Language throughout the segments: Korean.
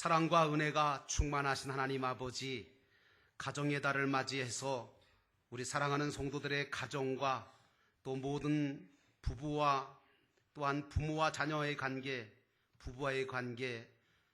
사랑과 은혜가 충만하신 하나님 아버지, 가정의 달을 맞이해서 우리 사랑하는 성도들의 가정과 또 모든 부부와 또한 부모와 자녀의 관계, 부부와의 관계,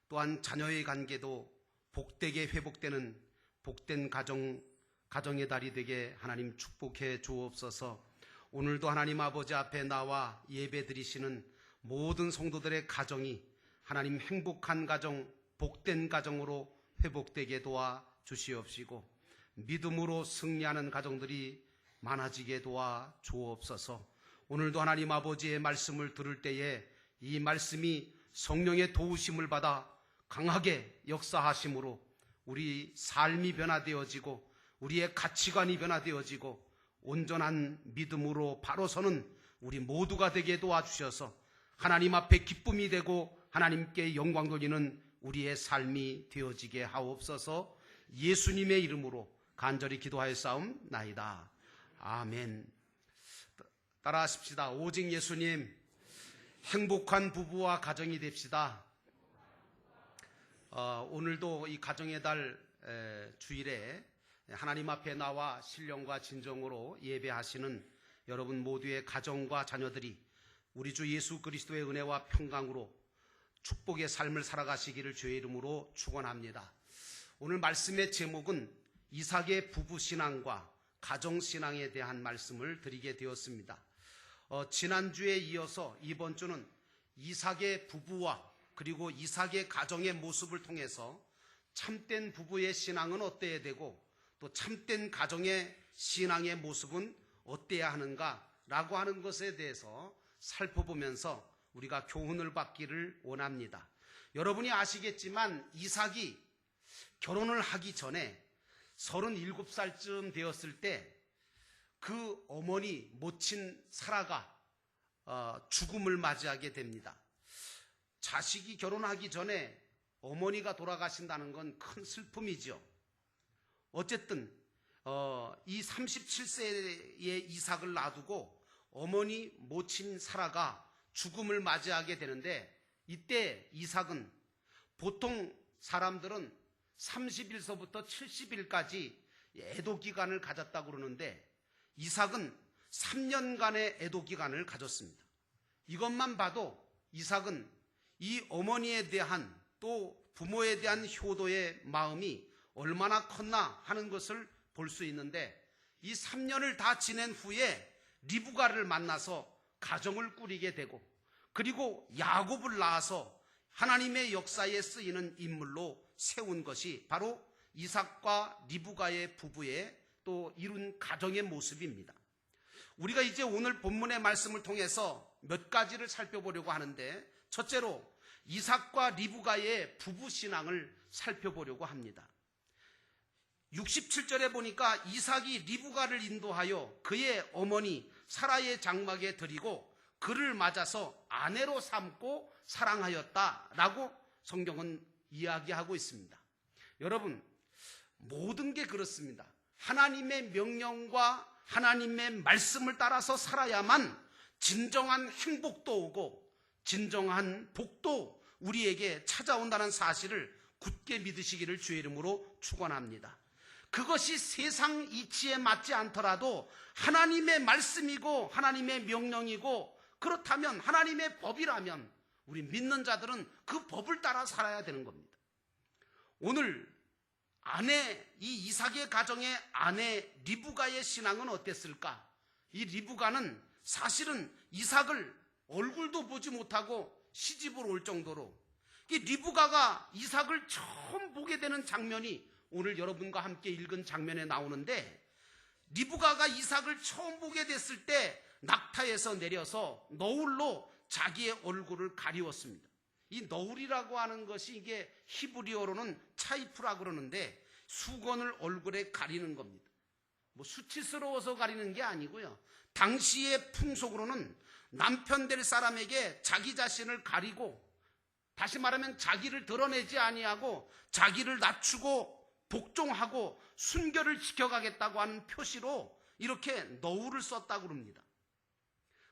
또한 자녀의 관계도 복되게 회복되는 복된 가정의 달이 되게 하나님 축복해 주옵소서. 오늘도 하나님 아버지 앞에 나와 예배 드리시는 모든 성도들의 가정이 하나님 행복한 가정, 복된 가정으로 회복되게 도와 주시옵시고, 믿음으로 승리하는 가정들이 많아지게 도와 주옵소서. 오늘도 하나님 아버지의 말씀을 들을 때에 이 말씀이 성령의 도우심을 받아 강하게 역사하심으로 우리 삶이 변화되어지고 우리의 가치관이 변화되어지고 온전한 믿음으로 바로 서는 우리 모두가 되게 도와주셔서 하나님 앞에 기쁨이 되고 하나님께 영광 돌리는 우리의 삶이 되어지게 하옵소서. 예수님의 이름으로 간절히 기도하였사옵나이다. 아멘. 따라하십시다. 오직 예수님, 행복한 부부와 가정이 됩시다. 오늘도 이 가정의 달 주일에 하나님 앞에 나와 신령과 진정으로 예배하시는 여러분 모두의 가정과 자녀들이 우리 주 예수 그리스도의 은혜와 평강으로 축복의 삶을 살아가시기를 주의 이름으로 축원합니다. 오늘 말씀의 제목은 이삭의 부부신앙과 가정신앙에 대한 말씀을 드리게 되었습니다. 지난주에 이어서 이번 주는 이삭의 부부와 그리고 이삭의 가정의 모습을 통해서 참된 부부의 신앙은 어때야 되고 또 참된 가정의 신앙의 모습은 어때야 하는가라고 하는 것에 대해서 살펴보면서 우리가 교훈을 받기를 원합니다. 여러분이 아시겠지만 이삭이 결혼을 하기 전에 37살쯤 되었을 때 그 어머니 모친 사라가 죽음을 맞이하게 됩니다. 자식이 결혼하기 전에 어머니가 돌아가신다는 건 큰 슬픔이죠. 어쨌든 이 37세의 이삭을 놔두고 어머니 모친 사라가 죽음을 맞이하게 되는데, 이때 이삭은 보통 사람들은 30일서부터 70일까지 애도 기간을 가졌다고 그러는데 이삭은 3년간의 애도 기간을 가졌습니다. 이것만 봐도 이삭은 이 어머니에 대한 또 부모에 대한 효도의 마음이 얼마나 컸나 하는 것을 볼 수 있는데, 이 3년을 다 지낸 후에 리브가를 만나서 가정을 꾸리게 되고, 그리고 야곱을 낳아서 하나님의 역사에 쓰이는 인물로 세운 것이 바로 이삭과 리브가의 부부의 또 이룬 가정의 모습입니다. 우리가 이제 오늘 본문의 말씀을 통해서 몇 가지를 살펴보려고 하는데, 첫째로 이삭과 리브가의 부부 신앙을 살펴보려고 합니다. 67절에 보니까 이삭이 리브가를 인도하여 그의 어머니 사라의 장막에 들이고 그를 맞아서 아내로 삼고 사랑하였다라고 성경은 이야기하고 있습니다. 여러분, 모든 게 그렇습니다. 하나님의 명령과 하나님의 말씀을 따라서 살아야만 진정한 행복도 오고 진정한 복도 우리에게 찾아온다는 사실을 굳게 믿으시기를 주의 이름으로 축원합니다. 그것이 세상 이치에 맞지 않더라도 하나님의 말씀이고 하나님의 명령이고 그렇다면 하나님의 법이라면 우리 믿는 자들은 그 법을 따라 살아야 되는 겁니다. 오늘 이 이삭의 가정의 아내 리브가의 신앙은 어땠을까? 이 리브가는 사실은 이삭을 얼굴도 보지 못하고 시집을 올 정도로, 이 리브가가 이삭을 처음 보게 되는 장면이 오늘 여러분과 함께 읽은 장면에 나오는데, 리브가가 이삭을 처음 보게 됐을 때 낙타에서 내려서 너울로 자기의 얼굴을 가리웠습니다. 이 너울이라고 하는 것이 이게 히브리어로는 차이프라 그러는데 수건을 얼굴에 가리는 겁니다. 뭐 수치스러워서 가리는 게 아니고요. 당시의 풍속으로는 남편 될 사람에게 자기 자신을 가리고, 다시 말하면 자기를 드러내지 아니하고 자기를 낮추고 복종하고 순결을 지켜가겠다고 하는 표시로 이렇게 너울을 썼다고 합니다.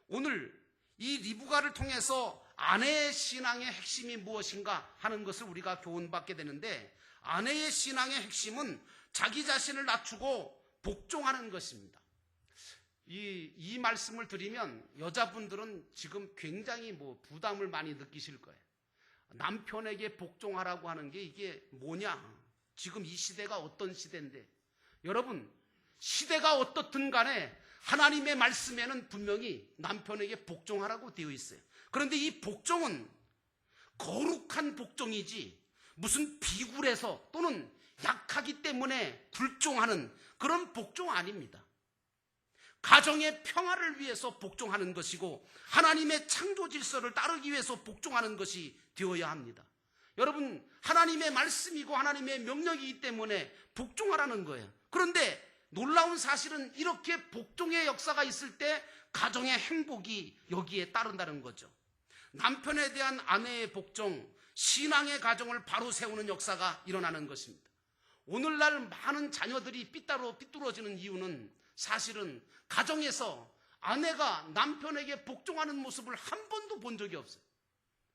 오늘 이 리브가를 통해서 아내의 신앙의 핵심이 무엇인가 하는 것을 우리가 교훈받게 되는데, 아내의 신앙의 핵심은 자기 자신을 낮추고 복종하는 것입니다. 이 말씀을 드리면 여자분들은 지금 굉장히 부담을 많이 느끼실 거예요. 남편에게 복종하라고 하는 게 이게 뭐냐? 지금 이 시대가 어떤 시대인데? 여러분, 시대가 어떻든 간에 하나님의 말씀에는 분명히 남편에게 복종하라고 되어 있어요. 그런데 이 복종은 거룩한 복종이지 무슨 비굴해서 또는 약하기 때문에 불종하는 그런 복종 아닙니다. 가정의 평화를 위해서 복종하는 것이고 하나님의 창조 질서를 따르기 위해서 복종하는 것이 되어야 합니다. 여러분, 하나님의 말씀이고 하나님의 명령이기 때문에 복종하라는 거예요. 그런데 놀라운 사실은 이렇게 복종의 역사가 있을 때 가정의 행복이 여기에 따른다는 거죠. 남편에 대한 아내의 복종, 신앙의 가정을 바로 세우는 역사가 일어나는 것입니다. 오늘날 많은 자녀들이 삐뚤어지는 이유는 사실은 가정에서 아내가 남편에게 복종하는 모습을 한 번도 본 적이 없어요.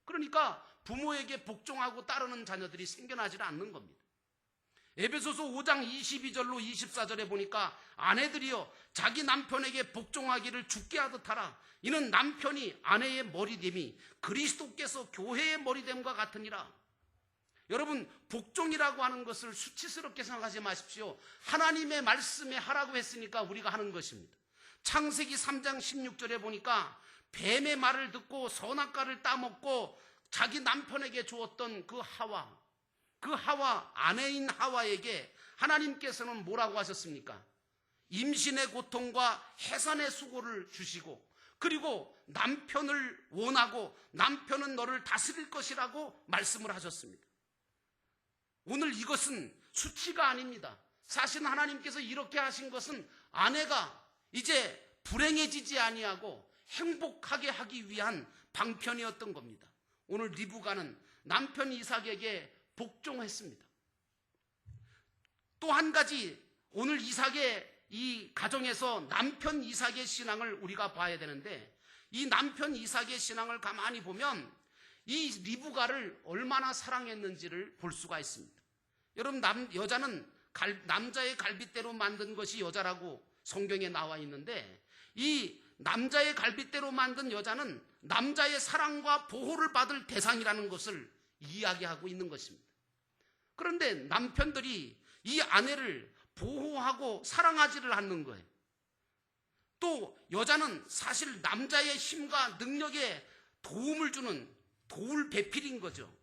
그러니까 부모에게 복종하고 따르는 자녀들이 생겨나질 않는 겁니다. 에베소서 5장 22절로 24절에 보니까 아내들이여 자기 남편에게 복종하기를 죽게 하듯 하라. 이는 남편이 아내의 머리됨이 그리스도께서 교회의 머리됨과 같으니라. 여러분, 복종이라고 하는 것을 수치스럽게 생각하지 마십시오. 하나님의 말씀에 하라고 했으니까 우리가 하는 것입니다. 창세기 3장 16절에 보니까 뱀의 말을 듣고 선악과를 따먹고 자기 남편에게 주었던 그 하와 아내인 하와에게 하나님께서는 뭐라고 하셨습니까? 임신의 고통과 해산의 수고를 주시고, 그리고 남편을 원하고 남편은 너를 다스릴 것이라고 말씀을 하셨습니다. 오늘 이것은 수치가 아닙니다. 사실 하나님께서 이렇게 하신 것은 아내가 이제 불행해지지 아니하고 행복하게 하기 위한 방편이었던 겁니다. 오늘 리브가는 남편 이삭에게 복종했습니다. 또 한 가지, 오늘 이삭의 이 가정에서 남편 이삭의 신앙을 우리가 봐야 되는데, 이 남편 이삭의 신앙을 가만히 보면 이 리브가를 얼마나 사랑했는지를 볼 수가 있습니다. 여러분, 여자는 남자의 갈빗대로 만든 것이 여자라고 성경에 나와 있는데, 이 남자의 갈빗대로 만든 여자는 남자의 사랑과 보호를 받을 대상이라는 것을 이야기하고 있는 것입니다. 그런데 남편들이 이 아내를 보호하고 사랑하지를 않는 거예요. 또 여자는 사실 남자의 힘과 능력에 도움을 주는 도울 배필인 거죠.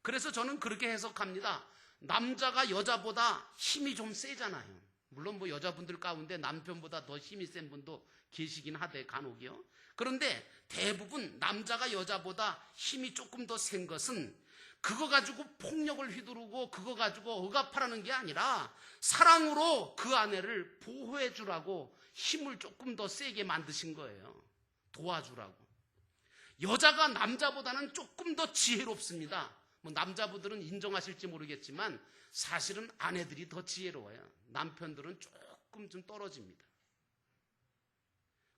그래서 저는 그렇게 해석합니다. 남자가 여자보다 힘이 좀 세잖아요. 물론 여자분들 가운데 남편보다 더 힘이 센 분도 계시긴 하대, 간혹이요. 그런데 대부분 남자가 여자보다 힘이 조금 더 센 것은 그거 가지고 폭력을 휘두르고 그거 가지고 억압하라는 게 아니라 사랑으로 그 아내를 보호해 주라고 힘을 조금 더 세게 만드신 거예요. 도와주라고. 여자가 남자보다는 조금 더 지혜롭습니다. 남자분들은 인정하실지 모르겠지만 사실은 아내들이 더 지혜로워요. 남편들은 조금 좀 떨어집니다.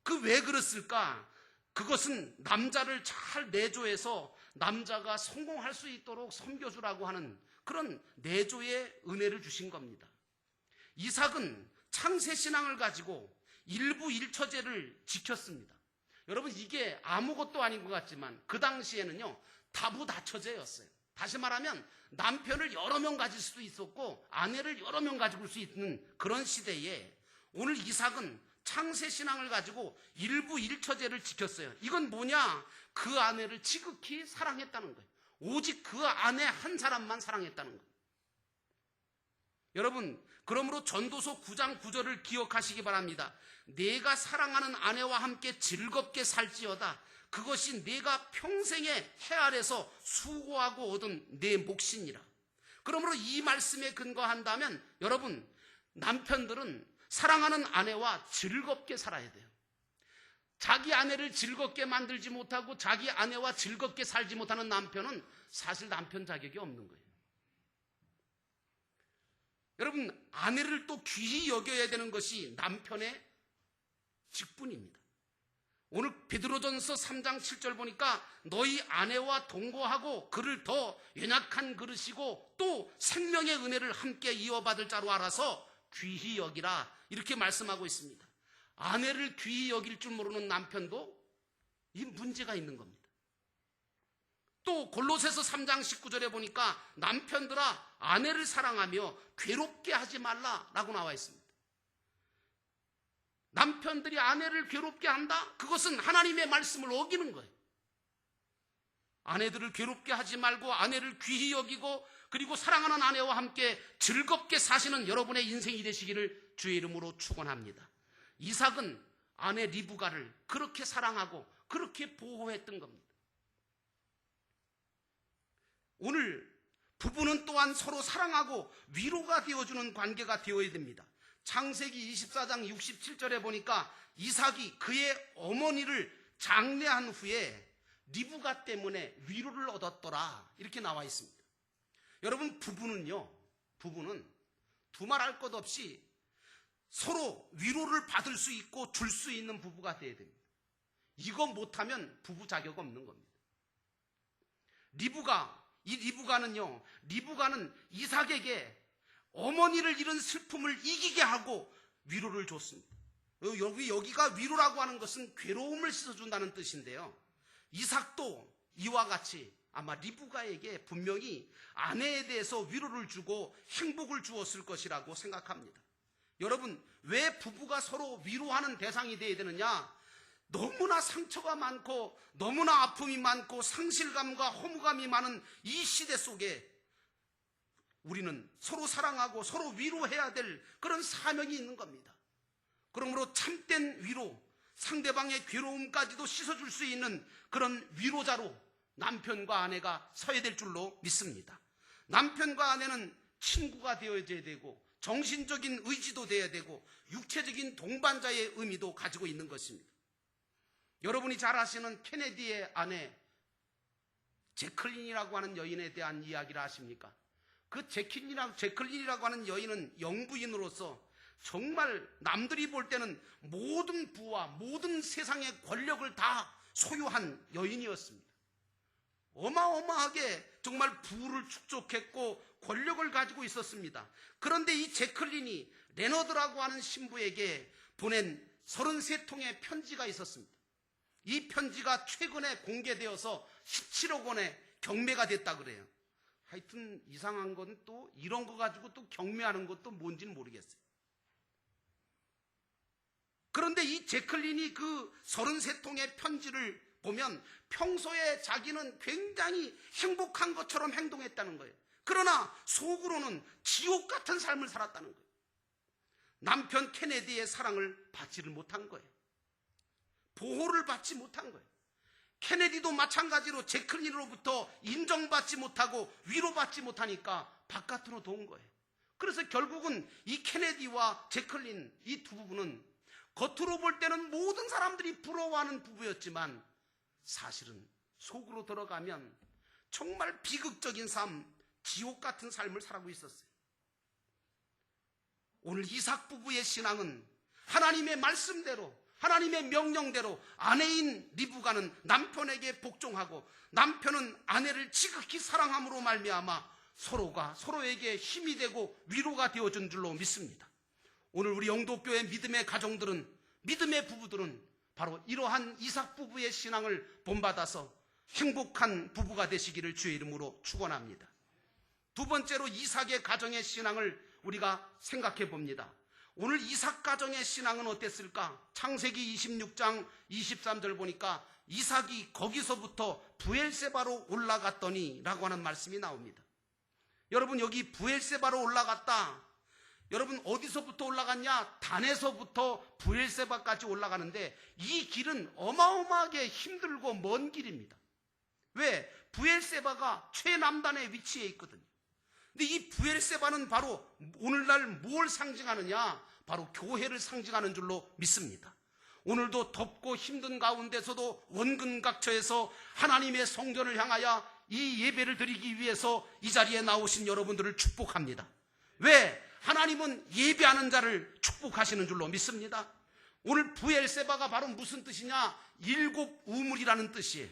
그 왜 그랬을까? 그것은 남자를 잘 내조해서 남자가 성공할 수 있도록 섬겨주라고 하는 그런 내조의 은혜를 주신 겁니다. 이삭은 창세신앙을 가지고 일부 일처제를 지켰습니다. 여러분, 이게 아무것도 아닌 것 같지만 그 당시에는요, 다부다처제였어요. 다시 말하면 남편을 여러 명 가질 수도 있었고 아내를 여러 명 가지고 수 있는 그런 시대에 오늘 이삭은 창세신앙을 가지고 일부 일처제를 지켰어요. 이건 뭐냐? 그 아내를 지극히 사랑했다는 거예요. 오직 그 아내 한 사람만 사랑했다는 거예요. 여러분, 그러므로 전도서 9장 9절을 기억하시기 바랍니다. 내가 사랑하는 아내와 함께 즐겁게 살지어다. 그것이 내가 평생의 해 아래서 수고하고 얻은 내 몫이니라. 그러므로 이 말씀에 근거한다면 여러분, 남편들은 사랑하는 아내와 즐겁게 살아야 돼요. 자기 아내를 즐겁게 만들지 못하고 자기 아내와 즐겁게 살지 못하는 남편은 사실 남편 자격이 없는 거예요. 여러분, 아내를 또 귀히 여겨야 되는 것이 남편의 직분입니다. 오늘 베드로전서 3장 7절 보니까 너희 아내와 동거하고 그를 더 연약한 그릇이고 또 생명의 은혜를 함께 이어받을 자로 알아서 귀히 여기라, 이렇게 말씀하고 있습니다. 아내를 귀히 여길 줄 모르는 남편도 이 문제가 있는 겁니다. 또 골로새서 3장 19절에 보니까 남편들아 아내를 사랑하며 괴롭게 하지 말라라고 나와 있습니다. 남편들이 아내를 괴롭게 한다? 그것은 하나님의 말씀을 어기는 거예요. 아내들을 괴롭게 하지 말고 아내를 귀히 여기고 그리고 사랑하는 아내와 함께 즐겁게 사시는 여러분의 인생이 되시기를 주의 이름으로 축원합니다. 이삭은 아내 리브가를 그렇게 사랑하고 그렇게 보호했던 겁니다. 오늘 부부는 또한 서로 사랑하고 위로가 되어주는 관계가 되어야 됩니다. 창세기 24장 67절에 보니까 이삭이 그의 어머니를 장례한 후에 리브가 때문에 위로를 얻었더라, 이렇게 나와 있습니다. 여러분, 부부는 두말할 것 없이 서로 위로를 받을 수 있고 줄 수 있는 부부가 되어야 됩니다. 이거 못하면 부부 자격 없는 겁니다. 리브가는 이삭에게 어머니를 잃은 슬픔을 이기게 하고 위로를 줬습니다. 여기가 위로라고 하는 것은 괴로움을 씻어준다는 뜻인데요. 이삭도 이와 같이 아마 리브가에게 분명히 아내에 대해서 위로를 주고 행복을 주었을 것이라고 생각합니다. 여러분, 왜 부부가 서로 위로하는 대상이 되어야 되느냐? 너무나 상처가 많고 너무나 아픔이 많고 상실감과 허무감이 많은 이 시대 속에 우리는 서로 사랑하고 서로 위로해야 될 그런 사명이 있는 겁니다. 그러므로 참된 위로, 상대방의 괴로움까지도 씻어줄 수 있는 그런 위로자로 남편과 아내가 서야 될 줄로 믿습니다. 남편과 아내는 친구가 되어야 되고 정신적인 의지도 되어야 되고 육체적인 동반자의 의미도 가지고 있는 것입니다. 여러분이 잘 아시는 케네디의 아내 제클린이라고 하는 여인에 대한 이야기를 아십니까? 그 제클린이라고 하는 여인은 영부인으로서 정말 남들이 볼 때는 모든 부와 모든 세상의 권력을 다 소유한 여인이었습니다. 어마어마하게 정말 부를 축적했고 권력을 가지고 있었습니다. 그런데 이 제클린이 레너드라고 하는 신부에게 보낸 33통의 편지가 있었습니다. 이 편지가 최근에 공개되어서 17억 원의 경매가 됐다 그래요. 하여튼 이상한 건 또 이런 거 가지고 또 경매하는 것도 뭔지는 모르겠어요. 그런데 이 제클린이 그 33통의 편지를 보면 평소에 자기는 굉장히 행복한 것처럼 행동했다는 거예요. 그러나 속으로는 지옥 같은 삶을 살았다는 거예요. 남편 케네디의 사랑을 받지를 못한 거예요. 보호를 받지 못한 거예요. 케네디도 마찬가지로 제클린으로부터 인정받지 못하고 위로받지 못하니까 바깥으로 도운 거예요. 그래서 결국은 이 케네디와 제클린, 이 두 부부는 겉으로 볼 때는 모든 사람들이 부러워하는 부부였지만 사실은 속으로 들어가면 정말 비극적인 삶, 지옥 같은 삶을 살고 있었어요. 오늘 이삭 부부의 신앙은 하나님의 말씀대로, 하나님의 명령대로 아내인 리브가는 남편에게 복종하고 남편은 아내를 지극히 사랑함으로 말미암아 서로가 서로에게 힘이 되고 위로가 되어준 줄로 믿습니다. 오늘 우리 영도교회 믿음의 가정들은, 믿음의 부부들은 바로 이러한 이삭 부부의 신앙을 본받아서 행복한 부부가 되시기를 주의 이름으로 축원합니다. 두 번째로 이삭의 가정의 신앙을 우리가 생각해 봅니다. 오늘 이삭 가정의 신앙은 어땠을까? 창세기 26장 23절 보니까 이삭이 거기서부터 브엘세바로 올라갔더니 라고 하는 말씀이 나옵니다. 여러분, 여기 브엘세바로 올라갔다. 여러분, 어디서부터 올라갔냐? 단에서부터 브엘세바까지 올라가는데 이 길은 어마어마하게 힘들고 먼 길입니다. 왜? 브엘세바가 최남단에 위치해 있거든요. 근데 이 브엘세바는 바로 오늘날 뭘 상징하느냐? 바로 교회를 상징하는 줄로 믿습니다. 오늘도 덥고 힘든 가운데서도 원근각처에서 하나님의 성전을 향하여 이 예배를 드리기 위해서 이 자리에 나오신 여러분들을 축복합니다. 왜? 하나님은 예배하는 자를 축복하시는 줄로 믿습니다. 오늘 브엘세바가 바로 무슨 뜻이냐? 일곱 우물이라는 뜻이에요.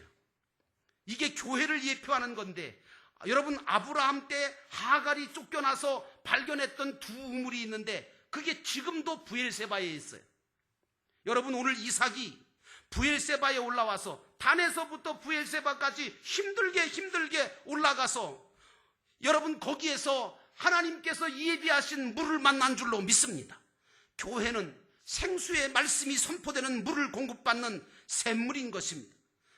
이게 교회를 예표하는 건데, 여러분, 아브라함 때 하갈이 쫓겨나서 발견했던 두 우물이 있는데 그게 지금도 브엘세바에 있어요. 여러분, 오늘 이삭이 브엘세바에 올라와서 단에서부터 브엘세바까지 힘들게 올라가서 여러분, 거기에서 하나님께서 예비하신 물을 만난 줄로 믿습니다. 교회는 생수의 말씀이 선포되는 물을 공급받는 샘물인 것입니다.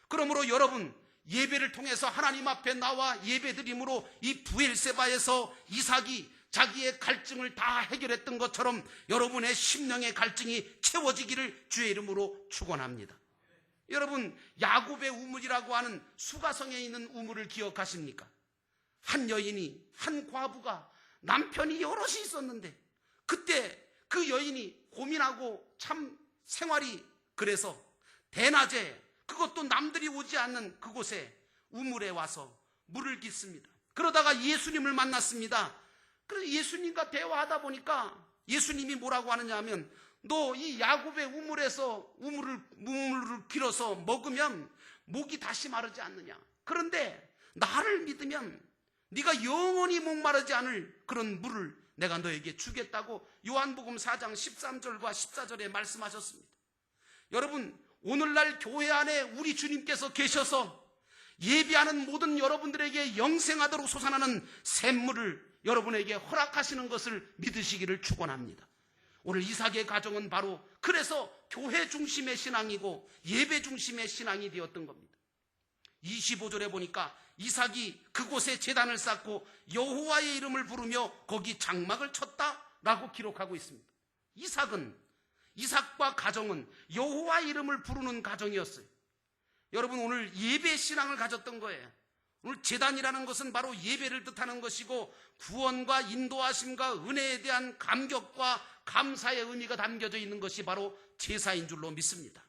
그러므로 여러분, 예배를 통해서 하나님 앞에 나와 예배드림으로 이 브엘세바에서 이삭이 자기의 갈증을 다 해결했던 것처럼 여러분의 심령의 갈증이 채워지기를 주의 이름으로 축원합니다. 여러분, 야곱의 우물이라고 하는 수가성에 있는 우물을 기억하십니까? 한 여인이, 한 과부가 남편이 여럿이 있었는데 그때 그 여인이 고민하고 참 생활이 그래서 대낮에, 그것도 남들이 오지 않는 그곳에 우물에 와서 물을 깃습니다. 그러다가 예수님을 만났습니다. 그래서 예수님과 대화하다 보니까 예수님이 뭐라고 하느냐 하면, 너 이 야곱의 우물에서 우물을 길어서 먹으면 목이 다시 마르지 않느냐. 그런데 나를 믿으면 네가 영원히 목마르지 않을 그런 물을 내가 너에게 주겠다고 요한복음 4장 13절과 14절에 말씀하셨습니다. 여러분, 오늘날 교회 안에 우리 주님께서 계셔서 예비하는 모든 여러분들에게 영생하도록 솟아나는 샘물을 여러분에게 허락하시는 것을 믿으시기를 축원합니다. 오늘 이삭의 가정은 바로 그래서 교회 중심의 신앙이고 예배 중심의 신앙이 되었던 겁니다. 25절에 보니까 이삭이 그곳에 제단을 쌓고 여호와의 이름을 부르며 거기 장막을 쳤다라고 기록하고 있습니다. 이삭과 가정은 여호와의 이름을 부르는 가정이었어요. 여러분, 오늘 예배 신앙을 가졌던 거예요. 오늘 제단이라는 것은 바로 예배를 뜻하는 것이고 구원과 인도하심과 은혜에 대한 감격과 감사의 의미가 담겨져 있는 것이 바로 제사인 줄로 믿습니다.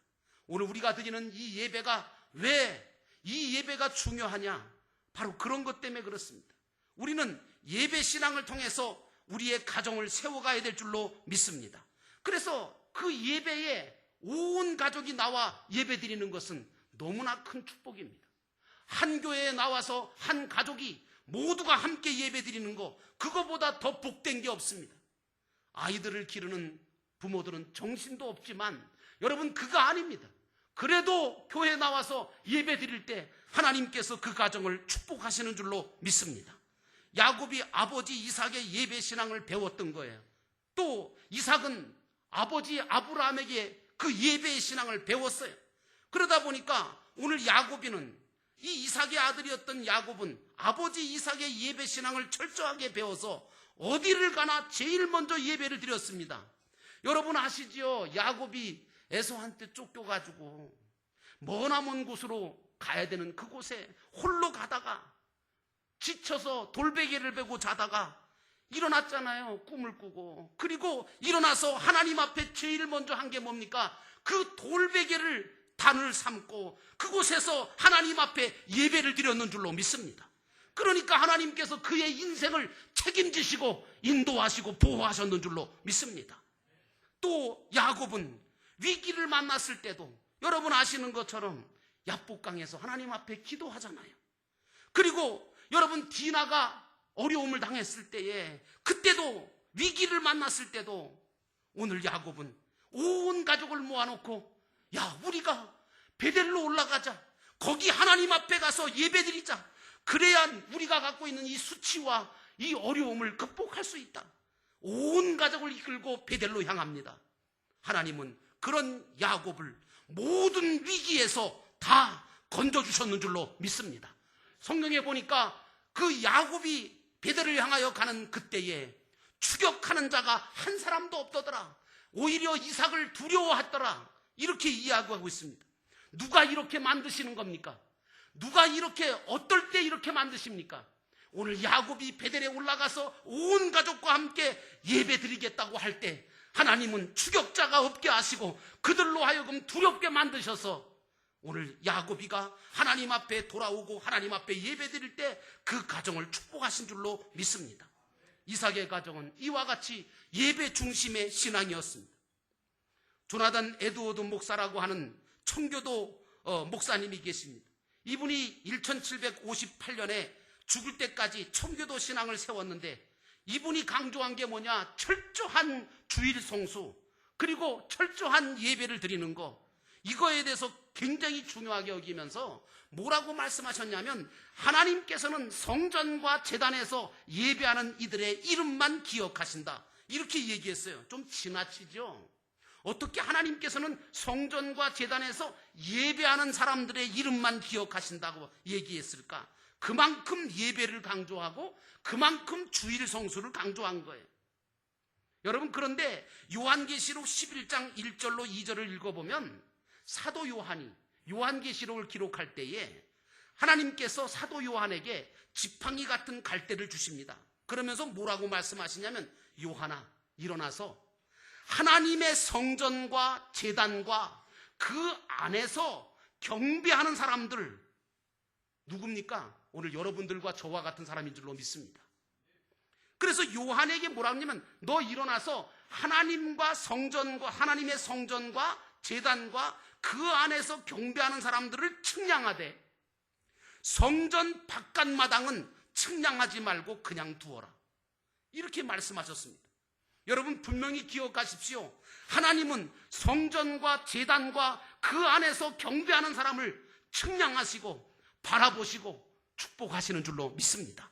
오늘 우리가 드리는 이 예배가 왜 이 예배가 중요하냐? 바로 그런 것 때문에 그렇습니다. 우리는 예배 신앙을 통해서 우리의 가정을 세워가야 될 줄로 믿습니다. 그래서 그 예배에 온 가족이 나와 예배 드리는 것은 너무나 큰 축복입니다. 한 교회에 나와서 한 가족이 모두가 함께 예배 드리는 거, 그거보다 더 복된 게 없습니다. 아이들을 기르는 부모들은 정신도 없지만 여러분, 그거 아닙니다. 그래도 교회에 나와서 예배 드릴 때 하나님께서 그 가정을 축복하시는 줄로 믿습니다. 야곱이 아버지 이삭의 예배 신앙을 배웠던 거예요. 또 이삭은 아버지 아브라함에게 그 예배의 신앙을 배웠어요. 그러다 보니까 오늘 야곱이는, 이 이삭의 아들이었던 야곱은 아버지 이삭의 예배 신앙을 철저하게 배워서 어디를 가나 제일 먼저 예배를 드렸습니다. 여러분 아시지요? 야곱이 에서한테 쫓겨가지고 머나먼 곳으로 가야 되는 그곳에 홀로 가다가 지쳐서 돌베개를 베고 자다가 일어났잖아요. 꿈을 꾸고. 그리고 일어나서 하나님 앞에 제일 먼저 한 게 뭡니까? 그 돌베개를 단을 삼고 그곳에서 하나님 앞에 예배를 드렸는 줄로 믿습니다. 그러니까 하나님께서 그의 인생을 책임지시고 인도하시고 보호하셨는 줄로 믿습니다. 또 야곱은 위기를 만났을 때도 여러분 아시는 것처럼 야복강에서 하나님 앞에 기도하잖아요. 그리고 여러분 디나가 어려움을 당했을 때에, 그때도 위기를 만났을 때도 오늘 야곱은 온 가족을 모아놓고, 야, 우리가 베델로 올라가자. 거기 하나님 앞에 가서 예배드리자. 그래야 우리가 갖고 있는 이 수치와 이 어려움을 극복할 수 있다. 온 가족을 이끌고 베델로 향합니다. 하나님은 그런 야곱을 모든 위기에서 다 건져주셨는 줄로 믿습니다. 성경에 보니까 그 야곱이 베델을 향하여 가는 그때에 추격하는 자가 한 사람도 없더더라. 오히려 이삭을 두려워하더라. 이렇게 이야기하고 있습니다. 누가 이렇게 만드시는 겁니까? 누가 이렇게, 어떨 때 이렇게 만드십니까? 오늘 야곱이 베델에 올라가서 온 가족과 함께 예배 드리겠다고 할 때 하나님은 추격자가 없게 하시고 그들로 하여금 두렵게 만드셔서 오늘 야곱이가 하나님 앞에 돌아오고 하나님 앞에 예배 드릴 때 그 가정을 축복하신 줄로 믿습니다. 이삭의 가정은 이와 같이 예배 중심의 신앙이었습니다. 조나단 에드워드 목사라고 하는 청교도 목사님이 계십니다. 이분이 1758년에 죽을 때까지 청교도 신앙을 세웠는데 이분이 강조한 게 뭐냐? 철저한 주일 성수, 그리고 철저한 예배를 드리는 거, 이거에 대해서 굉장히 중요하게 여기면서 뭐라고 말씀하셨냐면, 하나님께서는 성전과 제단에서 예배하는 이들의 이름만 기억하신다, 이렇게 얘기했어요. 좀 지나치죠? 어떻게 하나님께서는 성전과 제단에서 예배하는 사람들의 이름만 기억하신다고 얘기했을까? 그만큼 예배를 강조하고 그만큼 주일 성수를 강조한 거예요. 여러분, 그런데 요한계시록 11장 1절로 2절을 읽어보면 사도 요한이 요한계시록을 기록할 때에 하나님께서 사도 요한에게 지팡이 같은 갈대를 주십니다. 그러면서 뭐라고 말씀하시냐면, 요한아, 일어나서 하나님의 성전과 제단과 그 안에서 경배하는 사람들, 누굽니까? 오늘 여러분들과 저와 같은 사람인 줄로 믿습니다. 그래서 요한에게 뭐라고 하냐면, 너 일어나서 하나님과 성전과 하나님의 성전과 제단과 그 안에서 경배하는 사람들을 측량하되 성전 바깥마당은 측량하지 말고 그냥 두어라, 이렇게 말씀하셨습니다. 여러분, 분명히 기억하십시오. 하나님은 성전과 제단과 그 안에서 경배하는 사람을 측량하시고 바라보시고 축복하시는 줄로 믿습니다.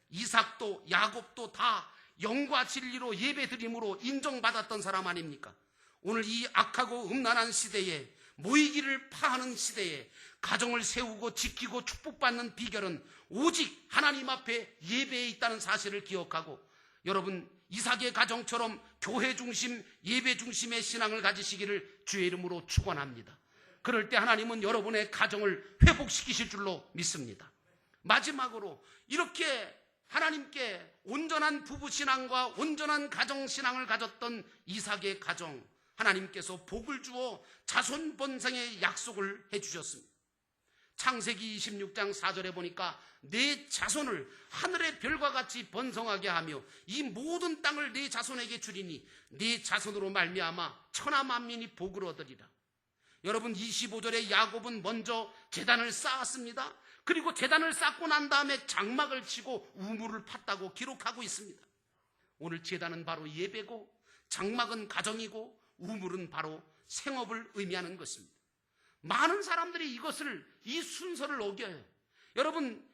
이삭도 야곱도 다 영과 진리로 예배드림으로 인정받았던 사람 아닙니까? 오늘 이 악하고 음란한 시대에, 모이기를 파하는 시대에 가정을 세우고 지키고 축복받는 비결은 오직 하나님 앞에 예배에 있다는 사실을 기억하고, 여러분, 이삭의 가정처럼 교회 중심, 예배 중심의 신앙을 가지시기를 주의 이름으로 축원합니다. 그럴 때 하나님은 여러분의 가정을 회복시키실 줄로 믿습니다. 마지막으로 이렇게 하나님께 온전한 부부신앙과 온전한 가정신앙을 가졌던 이삭의 가정, 하나님께서 복을 주어 자손 번성의 약속을 해주셨습니다. 창세기 26장 4절에 보니까 내 자손을 하늘의 별과 같이 번성하게 하며 이 모든 땅을 내 자손에게 주리니 내 자손으로 말미암아 천하 만민이 복을 얻으리라. 여러분, 25절에 야곱은 먼저 제단을 쌓았습니다. 그리고 제단을 쌓고 난 다음에 장막을 치고 우물을 팠다고 기록하고 있습니다. 오늘 제단은 바로 예배고, 장막은 가정이고, 우물은 바로 생업을 의미하는 것입니다. 많은 사람들이 이 순서를 어겨요. 여러분,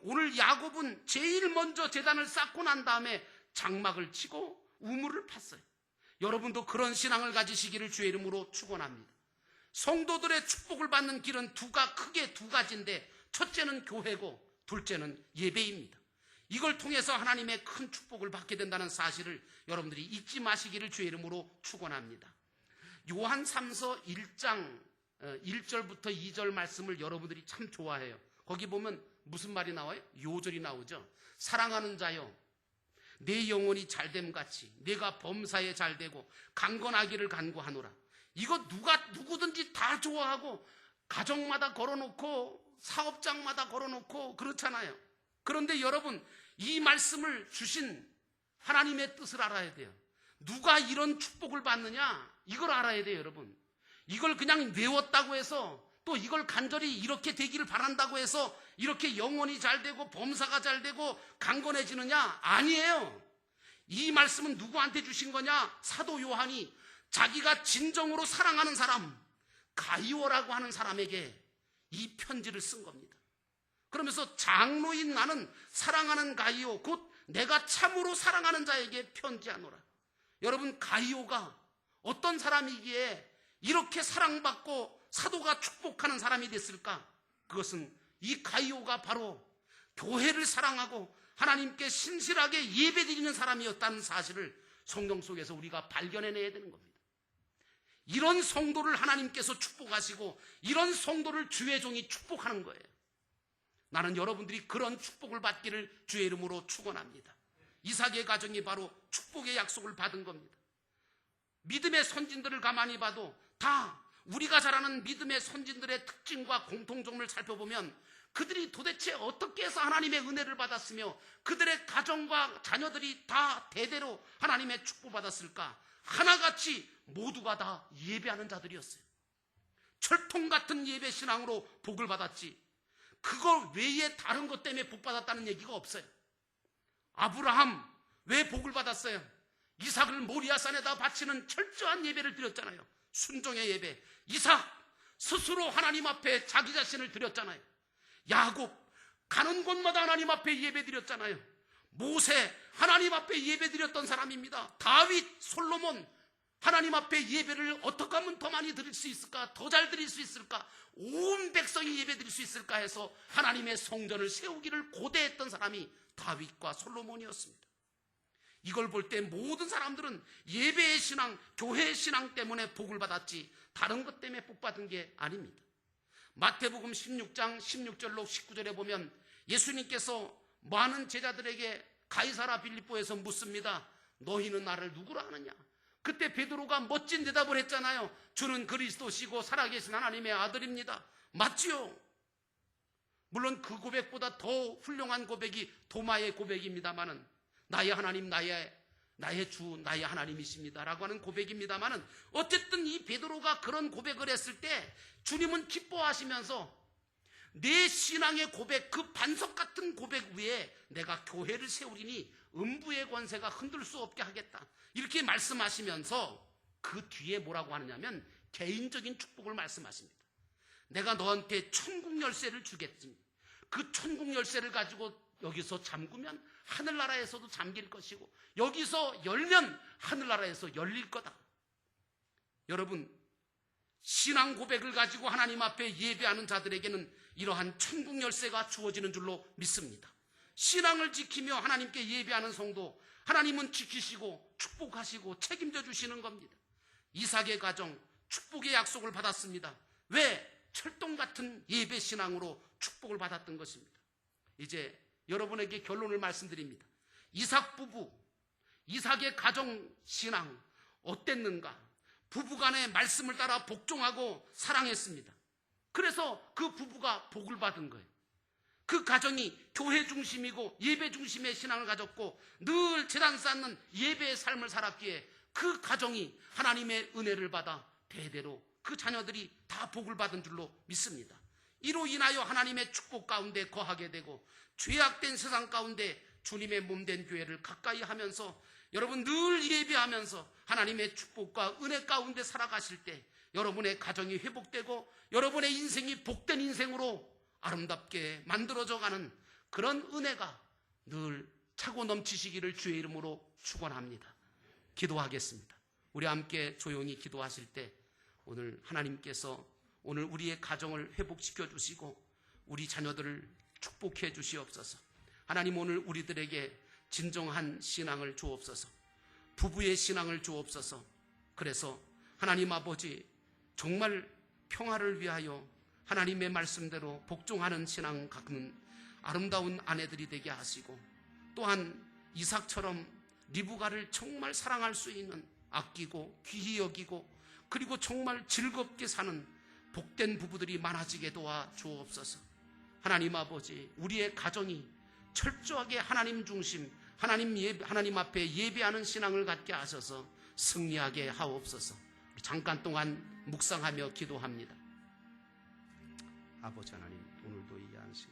오늘 야곱은 제일 먼저 제단을 쌓고 난 다음에 장막을 치고 우물을 팠어요. 여러분도 그런 신앙을 가지시기를 주의 이름으로 축원합니다. 성도들의 축복을 받는 길은 크게 두 가지인데, 첫째는 교회고 둘째는 예배입니다. 이걸 통해서 하나님의 큰 축복을 받게 된다는 사실을 여러분들이 잊지 마시기를 주의 이름으로 축원합니다. 요한 3서 1장 1절부터 2절 말씀을 여러분들이 참 좋아해요. 거기 보면 무슨 말이 나와요? 요절이 나오죠. 사랑하는 자여, 내 영혼이 잘됨 같이 내가 범사에 잘되고 강건하기를 간구하노라. 이거 누구든지 다 좋아하고 가정마다 걸어놓고 사업장마다 걸어놓고 그렇잖아요. 그런데 여러분, 이 말씀을 주신 하나님의 뜻을 알아야 돼요. 누가 이런 축복을 받느냐, 이걸 알아야 돼요. 여러분, 이걸 그냥 외웠다고 해서, 또 이걸 간절히 이렇게 되기를 바란다고 해서 이렇게 영혼이 잘되고 범사가 잘되고 강건해지느냐? 아니에요. 이 말씀은 누구한테 주신 거냐? 사도 요한이 자기가 진정으로 사랑하는 사람, 가이오라고 하는 사람에게 이 편지를 쓴 겁니다. 그러면서 장로인 나는 사랑하는 가이오, 곧 내가 참으로 사랑하는 자에게 편지하노라. 여러분, 가이오가 어떤 사람이기에 이렇게 사랑받고 사도가 축복하는 사람이 됐을까? 그것은 이 가이오가 바로 교회를 사랑하고 하나님께 신실하게 예배드리는 사람이었다는 사실을 성경 속에서 우리가 발견해내야 되는 겁니다. 이런 성도를 하나님께서 축복하시고 이런 성도를 주의 종이 축복하는 거예요. 나는 여러분들이 그런 축복을 받기를 주의 이름으로 축원합니다. 이삭의 가정이 바로 축복의 약속을 받은 겁니다. 믿음의 선진들을 가만히 봐도 다 우리가 잘 아는 믿음의 선진들의 특징과 공통점을 살펴보면 그들이 도대체 어떻게 해서 하나님의 은혜를 받았으며 그들의 가정과 자녀들이 다 대대로 하나님의 축복받았을까? 하나같이 모두가 다 예배하는 자들이었어요. 철통 같은 예배 신앙으로 복을 받았지, 그거 외에 다른 것 때문에 복 받았다는 얘기가 없어요. 아브라함 왜 복을 받았어요? 이삭을 모리아산에다 바치는 철저한 예배를 드렸잖아요. 순종의 예배. 이삭 스스로 하나님 앞에 자기 자신을 드렸잖아요. 야곱 가는 곳마다 하나님 앞에 예배 드렸잖아요. 모세 하나님 앞에 예배 드렸던 사람입니다. 다윗, 솔로몬 하나님 앞에 예배를 어떻게 하면 더 많이 드릴 수 있을까? 더 잘 드릴 수 있을까? 온 백성이 예배 드릴 수 있을까 해서 하나님의 성전을 세우기를 고대했던 사람이 다윗과 솔로몬이었습니다. 이걸 볼 때 모든 사람들은 예배의 신앙, 교회의 신앙 때문에 복을 받았지 다른 것 때문에 복 받은 게 아닙니다. 마태복음 16장 16절로 19절에 보면 예수님께서 많은 제자들에게 가이사라 빌립보에서 묻습니다. 너희는 나를 누구라 하느냐? 그때 베드로가 멋진 대답을 했잖아요. 주는 그리스도시고 살아계신 하나님의 아들입니다. 맞지요? 물론 그 고백보다 더 훌륭한 고백이 도마의 고백입니다마는, 나의 하나님, 나의 주, 나의 하나님이십니다 라고 하는 고백입니다마는, 어쨌든 이 베드로가 그런 고백을 했을 때 주님은 기뻐하시면서 내 신앙의 고백, 그 반석 같은 고백 위에 내가 교회를 세우리니 음부의 권세가 흔들 수 없게 하겠다, 이렇게 말씀하시면서 그 뒤에 뭐라고 하느냐면 개인적인 축복을 말씀하십니다. 내가 너한테 천국 열쇠를 주겠지. 그 천국 열쇠를 가지고 여기서 잠그면 하늘나라에서도 잠길 것이고 여기서 열면 하늘나라에서 열릴 거다. 여러분, 신앙 고백을 가지고 하나님 앞에 예배하는 자들에게는 이러한 천국 열쇠가 주어지는 줄로 믿습니다. 신앙을 지키며 하나님께 예배하는 성도, 하나님은 지키시고 축복하시고 책임져 주시는 겁니다. 이삭의 가정 축복의 약속을 받았습니다. 왜? 철동 같은 예배 신앙으로 축복을 받았던 것입니다. 이제 여러분에게 결론을 말씀드립니다. 이삭 부부, 이삭의 가정 신앙 어땠는가? 부부간의 말씀을 따라 복종하고 사랑했습니다. 그래서 그 부부가 복을 받은 거예요. 그 가정이 교회 중심이고 예배 중심의 신앙을 가졌고 늘 제단 쌓는 예배의 삶을 살았기에 그 가정이 하나님의 은혜를 받아 대대로 그 자녀들이 다 복을 받은 줄로 믿습니다. 이로 인하여 하나님의 축복 가운데 거하게 되고 죄악된 세상 가운데 주님의 몸된 교회를 가까이 하면서 여러분 늘 예배하면서 하나님의 축복과 은혜 가운데 살아가실 때 여러분의 가정이 회복되고 여러분의 인생이 복된 인생으로 아름답게 만들어져가는 그런 은혜가 늘 차고 넘치시기를 주의 이름으로 축원합니다. 기도하겠습니다. 우리 함께 조용히 기도하실 때 오늘 하나님께서 오늘 우리의 가정을 회복시켜 주시고 우리 자녀들을 축복해 주시옵소서. 하나님, 오늘 우리들에게 진정한 신앙을 주옵소서. 부부의 신앙을 주옵소서. 그래서 하나님 아버지, 정말 평화를 위하여 하나님의 말씀대로 복종하는 신앙 갖는 아름다운 아내들이 되게 하시고, 또한 이삭처럼 리브가를 정말 사랑할 수 있는, 아끼고 귀히 여기고 그리고 정말 즐겁게 사는 복된 부부들이 많아지게 도와 주옵소서. 하나님 아버지, 우리의 가정이 철저하게 하나님 중심, 하나님 앞에 예배하는 신앙을 갖게 하셔서 승리하게 하옵소서. 잠깐 동안 묵상하며 기도합니다. 아버지 하나님, 오늘도 이 한 시간